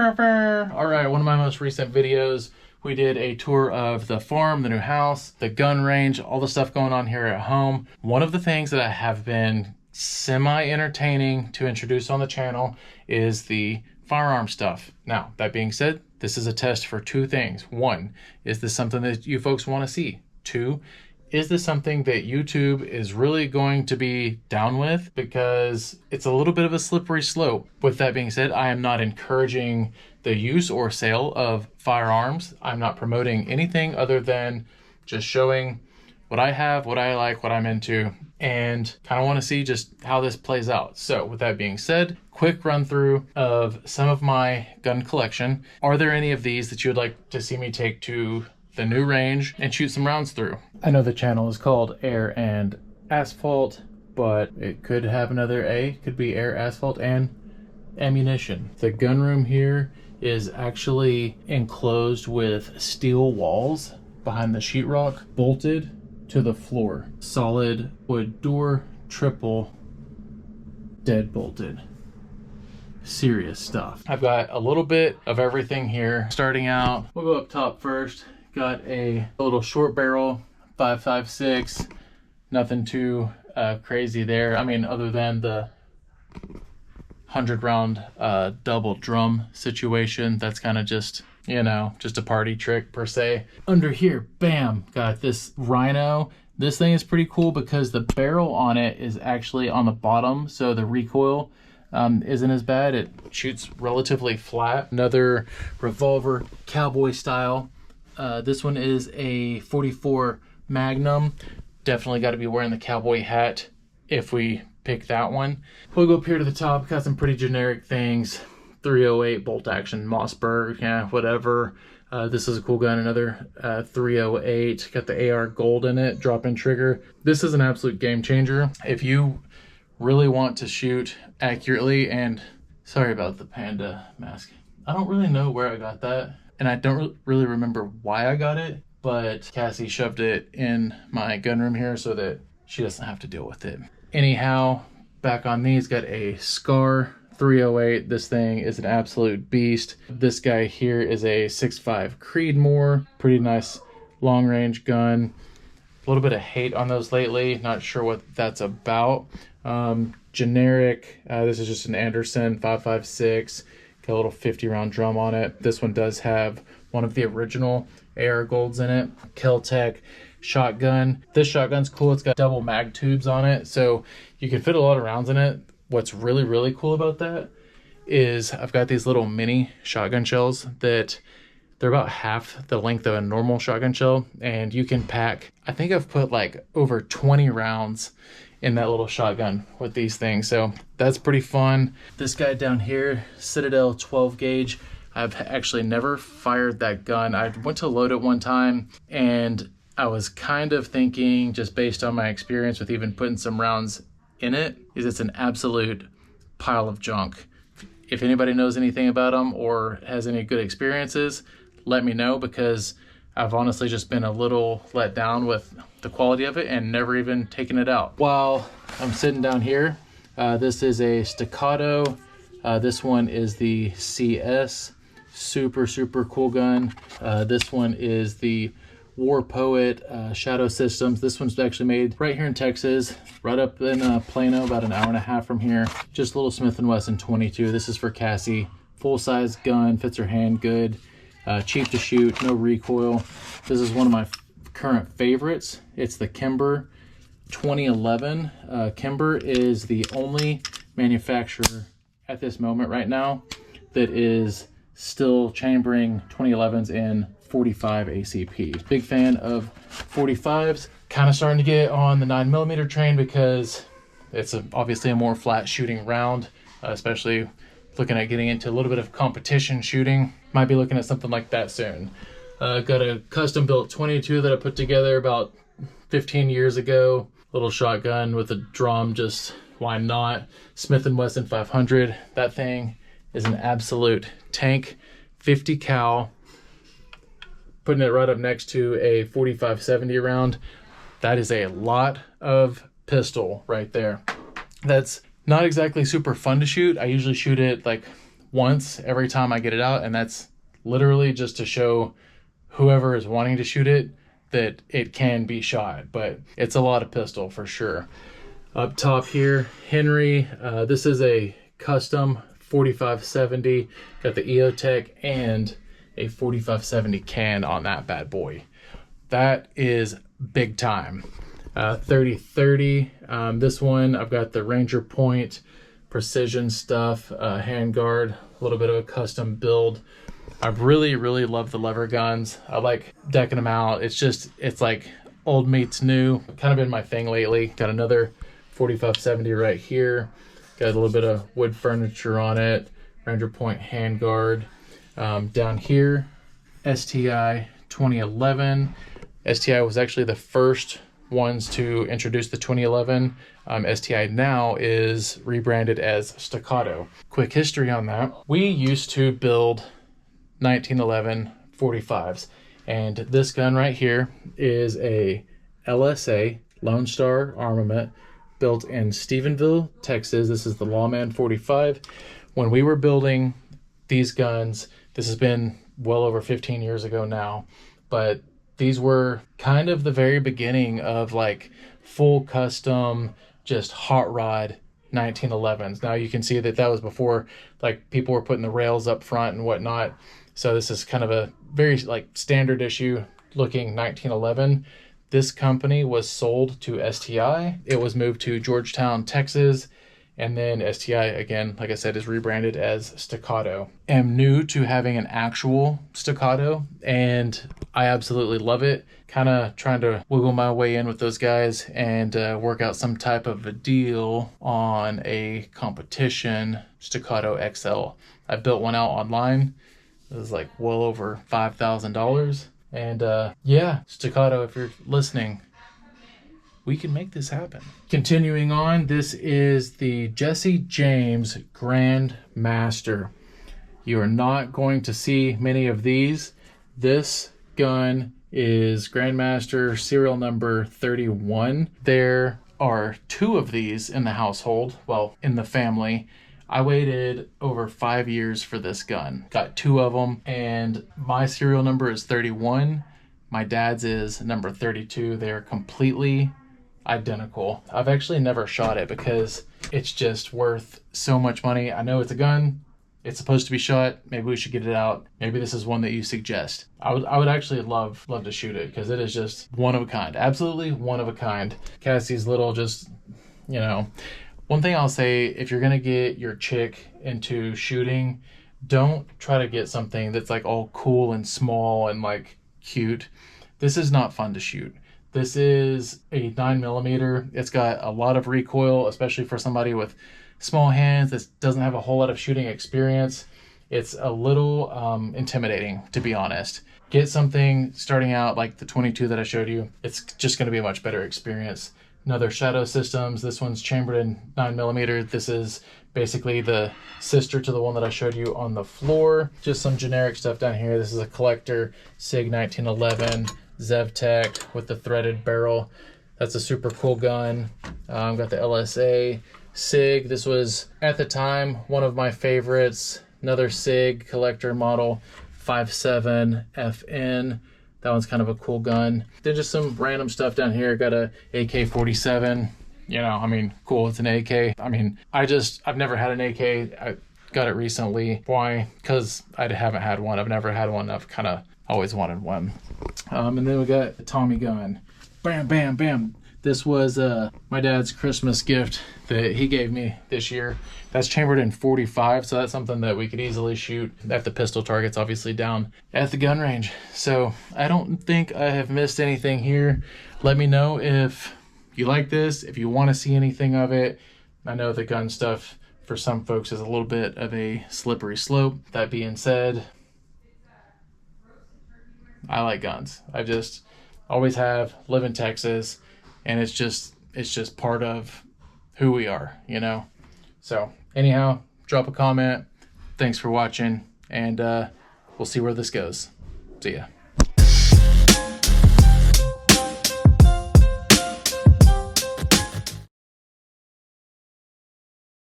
All right, one of my most recent videos, we did a tour of the farm, the new house, the gun range, all the stuff going on here at home. One of the things that I have been semi-entertaining to introduce on the channel is the firearm stuff. Now, that being said, this is a test for two things. One, is this something that you folks want to see? Two, is this something that YouTube is really going to be down with? Because it's a little bit of a slippery slope. With that being said, I am not encouraging the use or sale of firearms. I'm not promoting anything other than just showing what I have, what I like, what I'm into, and kind of want to see just how this plays out. So with that being said, quick run through of some of my gun collection. Are there any of these that you would like to see me take to the new range and shoot some rounds through? I know the channel is called Air and Asphalt, but it could have another A. Could be Air, Asphalt, and Ammunition. The gun room here is actually enclosed with steel walls behind the sheetrock, bolted to the floor. Solid wood door, triple dead bolted. Serious stuff. I've got a little bit of everything here. Starting out, we'll go up top first. Got a little short barrel 5.56. Nothing too crazy there. I mean, other than the 100-round double drum situation. That's kind of just, you know, just a party trick per se. Under here, bam, got this Rhino. This thing is pretty cool because the barrel on it is actually on the bottom, so the recoil isn't as bad. It shoots relatively flat. Another revolver, cowboy style. This one is a 44 Magnum. Definitely got to be wearing the cowboy hat if we pick that one. We'll go up here to the top. Got some pretty generic things. 308 bolt action Mossberg, yeah, whatever. This is a cool gun. Another 308. Got the AR gold in it. Drop-in trigger. This is an absolute game changer. If you really want to shoot accurately, and sorry about the panda mask. I don't really know where I got that, and I don't really remember why I got it, but Cassie shoved it in my gun room here so that she doesn't have to deal with it. Anyhow, back on these, got a Scar 308. This thing is an absolute beast. This guy here is a 6.5 Creedmoor. Pretty nice long range gun. A little bit of hate on those lately. Not sure what that's about. Generic, this is just an Anderson 5.56. Got a little 50-round drum on it. This one does have one of the original AR golds in it. Keltec shotgun. This shotgun's cool. It's got double mag tubes on it, so you can fit a lot of rounds in it. What's really, really cool about that is I've got these little mini shotgun shells that they're about half the length of a normal shotgun shell, and you can pack, I think I've put like over 20 rounds in that little shotgun with these things, so that's pretty fun. This guy down here, Citadel 12 gauge. I've actually never fired that gun. I went to load it one time, and I was kind of thinking, just based on my experience with even putting some rounds in it, is it's an absolute pile of junk. If anybody knows anything about them or has any good experiences, let me know, because I've honestly just been a little let down with the quality of it and never even taken it out. While I'm sitting down here, this is a Staccato. This one is the CS. Super, super cool gun. This one is the War Poet Shadow Systems. This one's actually made right here in Texas, right up in Plano, about an hour and a half from here. Just a little Smith & Wesson 22. This is for Cassie. Full-size gun, fits her hand good. Cheap to shoot, no recoil. This is one of my current favorites. It's the Kimber 2011. Kimber is the only manufacturer at this moment right now that is still chambering 2011s in 45 ACP. Big fan of 45s. Kind of starting to get on the 9mm train because it's obviously a more flat shooting round, especially looking at getting into a little bit of competition shooting. Might be looking at something like that soon. Got a custom built 22 that I put together about 15 years ago. Little shotgun with a drum, just why not? Smith & Wesson 500. That thing is an absolute tank. 50 cal. Putting it right up next to a 45-70 round. That is a lot of pistol right there. That's not exactly super fun to shoot. I usually shoot it like once every time I get it out, and that's literally just to show whoever is wanting to shoot it that it can be shot. But it's a lot of pistol for sure. Up top here, Henry, this is a custom 4570, got the EOTech and a 4570 can on that bad boy. That is big time. 3030, this one I've got the Ranger Point precision stuff, handguard, a little bit of a custom build. I really love the lever guns. I like decking them out. It's like old meets new, kind of been my thing lately. Got another 4570 right here, got a little bit of wood furniture on it, Ranger Point handguard. Down here, STI 2011. STI was actually the first ones to introduce the 2011. STI now is rebranded as Staccato. Quick history on that. We used to build 1911 45s, and this gun right here is a LSA, Lone Star Armament, built in Stephenville, Texas. This is the Lawman 45. When we were building these guns, this has been well over 15 years ago now, but these were kind of the very beginning of like full custom, just hot rod 1911s. Now you can see that was before like people were putting the rails up front and whatnot. So this is kind of a very like standard issue looking 1911. This company was sold to STI. It was moved to Georgetown, Texas. And then STI, again, like I said, is rebranded as Staccato. I'm new to having an actual Staccato, and I absolutely love it. Kind of trying to wiggle my way in with those guys and work out some type of a deal on a competition Staccato XL. I built one out online. It was like well over $5,000. And yeah, Staccato, if you're listening, we can make this happen. Continuing on, this is the Jesse James Grandmaster. You are not going to see many of these. This gun is Grandmaster serial number 31. There are 2 of these in the household, well, in the family. I waited over 5 years for this gun. Got 2 of them, and my serial number is 31. My dad's is number 32. They are completely identical. I've actually never shot it because it's just worth so much money. I know it's a gun. It's supposed to be shot. Maybe we should get it out. Maybe this is one that you suggest. I would actually love to shoot it because it is just one of a kind. Absolutely one of a kind. Cassie's little just, you know. One thing I'll say, if you're going to get your chick into shooting, don't try to get something that's like all cool and small and like cute. This is not fun to shoot. This is a 9mm. It's got a lot of recoil, especially for somebody with small hands that doesn't have a whole lot of shooting experience. It's a little intimidating, to be honest. Get something starting out like the 22 that I showed you. It's just going to be a much better experience. Another Shadow Systems. This one's chambered in 9mm. This is basically the sister to the one that I showed you on the floor. Just some generic stuff down here. This is a collector SIG 1911 Zevtech with the threaded barrel. That's a super cool gun. Got the LSA SIG. This was at the time one of my favorites. Another SIG collector model 57 FN. That one's kind of a cool gun. Then just some random stuff down here. Got a AK-47. You know, I mean, cool, it's an AK. I mean, I've never had an AK. I got it recently. Why? Because I haven't had one. I've never had one. I've kind of always wanted one. And then we got a Tommy gun. Bam, bam, bam. This was my dad's Christmas gift that he gave me this year. That's chambered in 45, so that's something that we could easily shoot at the pistol targets, obviously down at the gun range. So I don't think I have missed anything here. Let me know if you like this, if you want to see anything of it. I know the gun stuff for some folks is a little bit of a slippery slope. That being said, I like guns. I just always have, live in Texas, and it's just part of who we are, you know? So anyhow, drop a comment. Thanks for watching, and we'll see where this goes. See ya.